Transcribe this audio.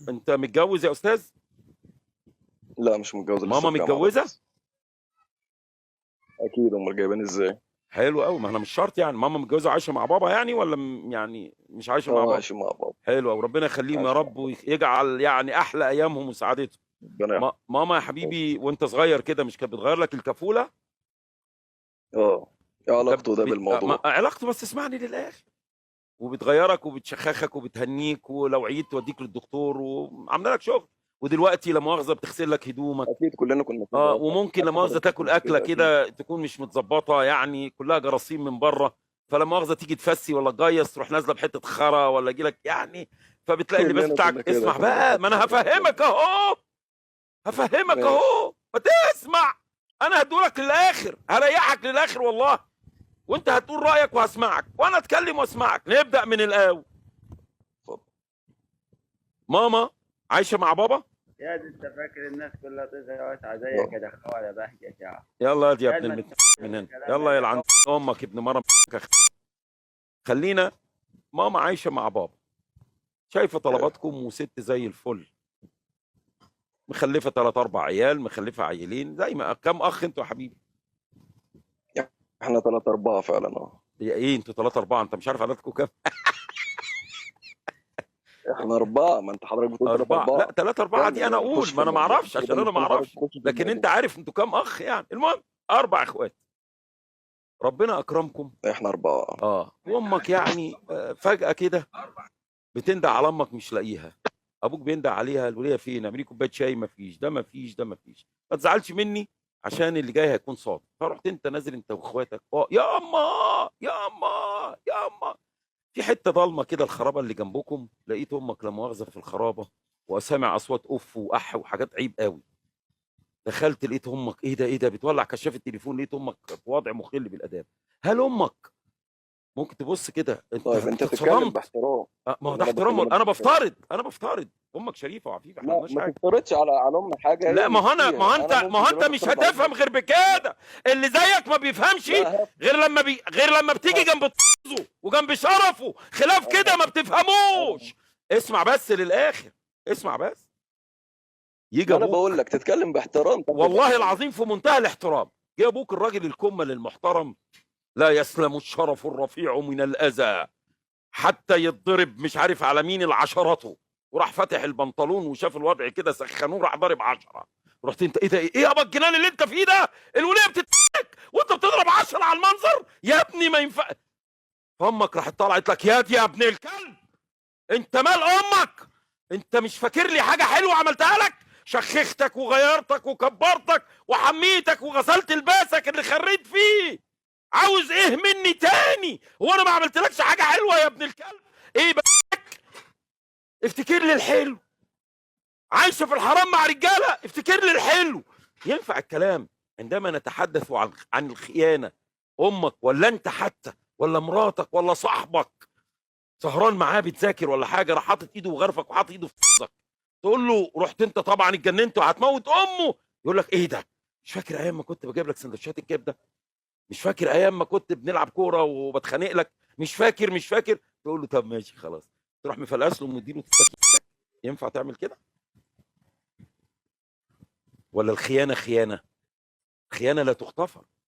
انت متجوز يا استاذ؟ لا مش متجوز، لسه ماما في جامعة متجوزه؟ بدرس. أكيد، أمال جايباني إزاي؟ حلو قوي. ما احنا مش شرط يعني ماما متجوزه عايشه مع بابا يعني، ولا يعني مش عايشه مع بابا؟ عايشين مع بعض. حلو قوي، ربنا يخليهم يا عايشين مع رب بعض. ويجعل يعني احلى ايامهم وسعادتهم. ربنا يحفظك. ماما يا حبيبي وانت صغير كده مش كانت بتغير لك الكفوله؟ اه. إيه وكانت علاقته ده بالموضوع؟ علاقته، بس اسمعني للاخر. وبتغيرك وبتشخخك وبتهنيك، ولو عييت توديك للدكتور وعامله لك شغل. ودلوقتي لا مؤاخذه بتغسل لك هدومك. أكيد كلنا كنا كده، وممكن لا حتى مؤاخذه حضرتك تاكل كنت اكله كده أكيد. كده تكون مش متظبطه، يعني كلها جراثيم من بره. فلا مؤاخذه تيجي تفسي ولا تجيص تروح نازله بحته خرا ولا يجي لك يعني. فبتلاقي اللباس كلنا كنا بتاعك. كده، اسمع كنا بقى، بنحط ما انا حضرتك كده. هفهمك اهو. هفهمك ماشي. اهو، ما تسمع. انا هدولك للاخر، هريحك للاخر والله. وانت هتقول رايك وهسمعك، وانا اتكلم واسمعك. نبدا من الاول. اتفضل. ماما عايشه مع بابا؟ يا دي انت فاكر الناس كلها تزهق عادية اه. كده خوالة بهجة يا يلا يا يا ابن ما من هنا، الكلام يلا يا اللي لعن امك ابن مره. خلينا. ماما عايشه مع بابا، شايفه حلو. طلباتكم وست زي الفل. مخلفه 3 4 عيال، مخلفه عيلين. زي ما كم اخ انتوا يا حبيبي؟ احنا 3 4 فعلا هي ايه انتوا 3 4؟ انت مش عارف عددكم كام؟ احنا 4، ما انت حضرتك بتقول 3 4؟ لا 4 3 4 دي انا كمل اقول، خش ما في انا ما الموضوع، اعرفش عشان يبقى انا ما مستني حضرتك اعرفش. تخش في لكن انت الموضوع. عارف انتوا كام اخ يعني. المهم 4 اخوات. ربنا اكرمكم. احنا 4. وامك يعني فجاه كده بتندع على امك مش لاقيها. ابوك بيندع عليها، الوليه فين؟ اعملي كوبايه شاي. ما فيش ده، ما فيش ده، ما فيش. ما تزعلش مني عشان اللي جاي هيكون صادق. فرحت انت نازل انت واخواتك. يا اما يا اما يا اما. في حته ضلمه كده، الخرابه اللي جنبكم. لقيت امك لا مؤاخذه في الخرابه، وسامع اصوات اوف واح وحاجات عيب قوي. دخلت لقيت امك ايه ده ايه ده بتولع كشاف التليفون. لقيت امك في وضع مخل بالاداب. هل امك ممكن تبص كده؟ انت طيب انت انت بتتكلم اتصدمت. باحترام ما هو ده ولا انا احترام. بكلمك انا باحترام؟ بفترض انا بفترض امك شريفه وعفيفه، احنا ما لا قلناش ما حاجه. تفترضش على ام حاجه هي لا، ما مش هو انا ما هو فيها. انت انا ما هو ممكن انت دلوقتي مش افترض عليك هتفهم غير بكده. اللي زيك ما بيفهمش لا غير لما بتيجي هفهم. جنب طزه وجنب شرفه. خلاف كده افهم. ما افهم. بتفهموش. اسمع بس للاخر. اسمع بس. يجي ما انا بقول ابوك، لك تتكلم باحترام تاخد والله راحتك. العظيم في منتهى الاحترام. جه ابوك الراجل الكمل المحترم. لا يسلم الشرف الرفيع من الاذى حتى يتضرب مش عارف على مين العشرته. وراح فاتح البنطلون وشاف الوضع كده سخنوه، راح ضارب 10. رحت انت ايه ده؟ ايه يابا الجنان اللي انت فيه ده؟ الوليه بتتك وانت بتضرب 10 على المنظر يا ابني، ما ينفع. فامك راحت طلعت لك يا ابن الكلب. انت مال امك؟ انت مش فاكر لي حاجه حلوه عملتها لك؟ شخختك وغيرتك وكبرتك وحميتك وغسلت لباسك اللي خريت فيه. عاوز ايه مني تاني؟ هو انا ما عملتلكش حاجه حلوه يا ابن الكلب؟ ايه بقى؟ افتكر لي الحلو. عايشه في الحرام مع رجاله، افتكر لي الحلو. ينفع الكلام عندما نتحدث عن الخيانه؟ امك ولا انت حتى ولا مراتك ولا صاحبك سهران معاه بتذاكر ولا حاجه، راح حاطط ايده وغرفك وحاطط ايده في فخذك، تقول له رحت انت طبعا اتجننت وهتموت امه. يقول لك ايه ده؟ مش فاكر ايام ما كنت بجيب لك سندوتشات الكبده؟ مش فاكر ايام ما كنت بنلعب كوره وبتخانق لك؟ مش فاكر. تقول له طب ماشي خلاص. تروح مفلقس له ومديله تستكين. ينفع تعمل كده؟ ولا الخيانه خيانه؟ خيانه لا تغتفر.